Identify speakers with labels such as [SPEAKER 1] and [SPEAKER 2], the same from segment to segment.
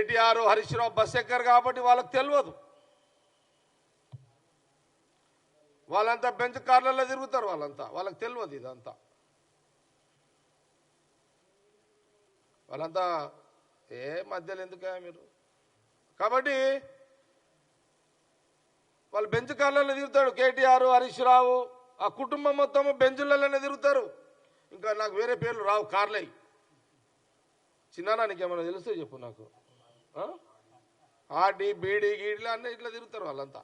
[SPEAKER 1] KTR Harish Rao bus ఎక్కరు కాబట్టి వాళ్ళకి తెలియదు. వాళ్ళంతా బెంచ్ కార్లలో తిరుగుతారు, వాళ్ళకి తెలియదు ఇదంతా. వాళ్ళంతా మధ్యలో ఎందుకే మీరు? కాబట్టి వాళ్ళు బెంచ్ కార్లలో తిరుగుతాడు కేటీఆర్ హరీష్ రావు, ఆ కుటుంబం మొత్తం బెంచులలోనే తిరుగుతారు. ఇంకా నాకు వేరే పేర్లు రావు, కార్లై. చిన్న నీకేమైనా తెలుస్తే చెప్పు నాకు. ఆర్డీ బీడీ గీడీలు అన్నీ ఇట్లా తిరుగుతారు వాళ్ళంతా,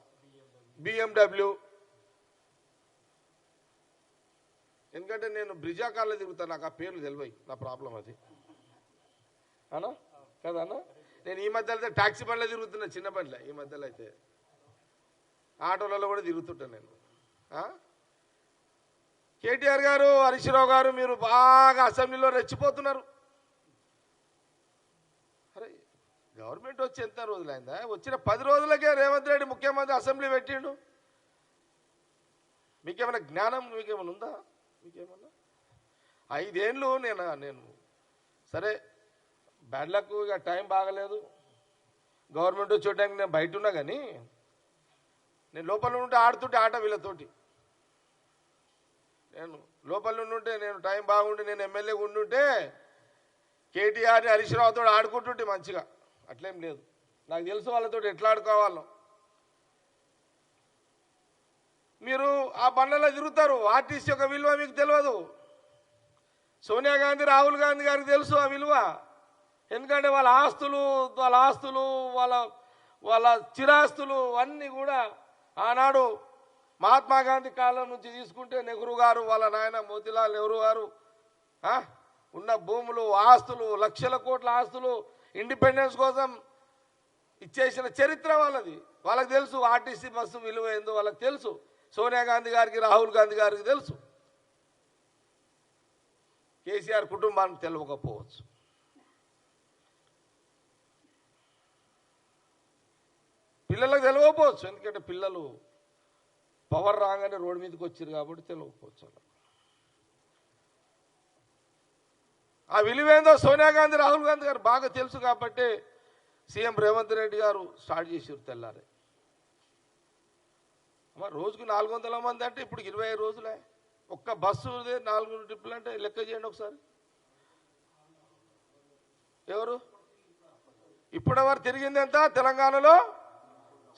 [SPEAKER 1] BMW. ఎందుకంటే నేను బ్రిజా కార్లో తిరుగుతాను, నాకు ఆ పేర్లు తెలివై, నా ప్రాబ్లం అది అన్నా కదా అన్న. నేను ఈ మధ్యలో అయితే ట్యాక్సీ బండ్లో తిరుగుతున్నా, చిన్న బండ్లే. ఈ మధ్యలో అయితే ఆటోలలో కూడా తిరుగుతుంటాను నేను. కేటీఆర్ గారు హరీష్ రావు గారు మీరు బాగా అసెంబ్లీలో రెచ్చిపోతున్నారు. అరే గవర్నమెంట్ వచ్చి ఎంత రోజులైందా? వచ్చిన 10 రోజులకే రేవంత్ రెడ్డి ముఖ్యమంత్రి అసెంబ్లీ పెట్టిండు. మీకేమైనా జ్ఞానం మీకేమైనా ఉందా? మీకేమన్నా 5 ఏళ్ళు నేను సరే బ్యాడ్ లక్, ఇక టైం బాగలేదు. గవర్నమెంట్ వచ్చేటానికి నేను బయట ఉన్నా, కానీ నేను లోపల ఉంటే ఆడుతుంటే ఆట వీళ్ళతోటి. నేను లోపల ఉండుంటే, నేను టైం బాగుండి నేను ఎమ్మెల్యేగా ఉండుంటే కేటీఆర్ని హరీష్ రావుతో ఆడుకుంటుంటే మంచిగా. అట్లేం లేదు, నాకు తెలుసు వాళ్ళతో ఎట్లా ఆడుకోవాలో. మీరు ఆ బండ్లలో తిరుగుతారు, ఆర్టీసీ యొక్క విలువ మీకు తెలియదు. సోనియా గాంధీ రాహుల్ గాంధీ గారికి తెలుసు ఆ విలువ. ఎందుకంటే వాళ్ళ ఆస్తులు వాళ్ళ చిరాస్తులు అన్నీ కూడా ఆనాడు మహాత్మా గాంధీ కాలం నుంచి తీసుకుంటే నెహ్రూ గారు, వాళ్ళ నాయన మోతీలాల్ నెహ్రూ గారు ఉన్న భూములు, ఆస్తులు, లక్షల కోట్ల ఆస్తులు ఇండిపెండెన్స్ కోసం ఇచ్చేసిన చరిత్ర వాళ్ళది. వాళ్ళకి తెలుసు ఆర్టీసీ బస్సు విలువ ఏందో వాళ్ళకి తెలుసు. సోనియా గాంధీ గారికి, రాహుల్ గాంధీ గారికి తెలుసు. కేసీఆర్ కుటుంబానికి తెలియకపోవచ్చు. పిల్లలకు తెలియకపోవచ్చు, ఎందుకంటే పిల్లలు పవర్ రాగానే రోడ్డు మీదకి వచ్చారు కాబట్టి తెలియకపోవచ్చు. ఆ విలువేందో సోనియా గాంధీ, రాహుల్ గాంధీ గారు బాగా తెలుసు కాబట్టి సీఎం రేవంత్ రెడ్డి గారు స్టార్ట్ చేసారు తెల్లారే. అమ్మా రోజుకు 400 మంది అంటే ఇప్పుడు 25 రోజులే. ఒక్క బస్సు 4 ట్రిప్పులు అంటే లెక్క చేయండి ఒకసారి. ఎవరు ఇప్పటివరకు తిరిగింది ఎంత తెలంగాణలో?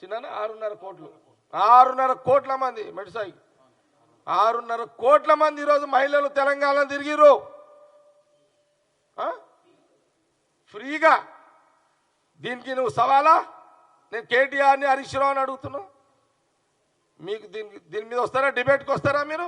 [SPEAKER 1] చిన్న 6.5 కోట్లు. 6.5 కోట్ల మంది మెడిసాయి. 6.5 కోట్ల మంది ఈరోజు మహిళలు తెలంగాణ తిరిగిరు ఫ్రీగా. దీనికి నువ్వు సవాలా? నేను కేటీఆర్ని హరీష్ రావుని అడుగుతున్నా. మీకు దీని మీద వస్తారా? డిబేట్కి వస్తారా మీరు?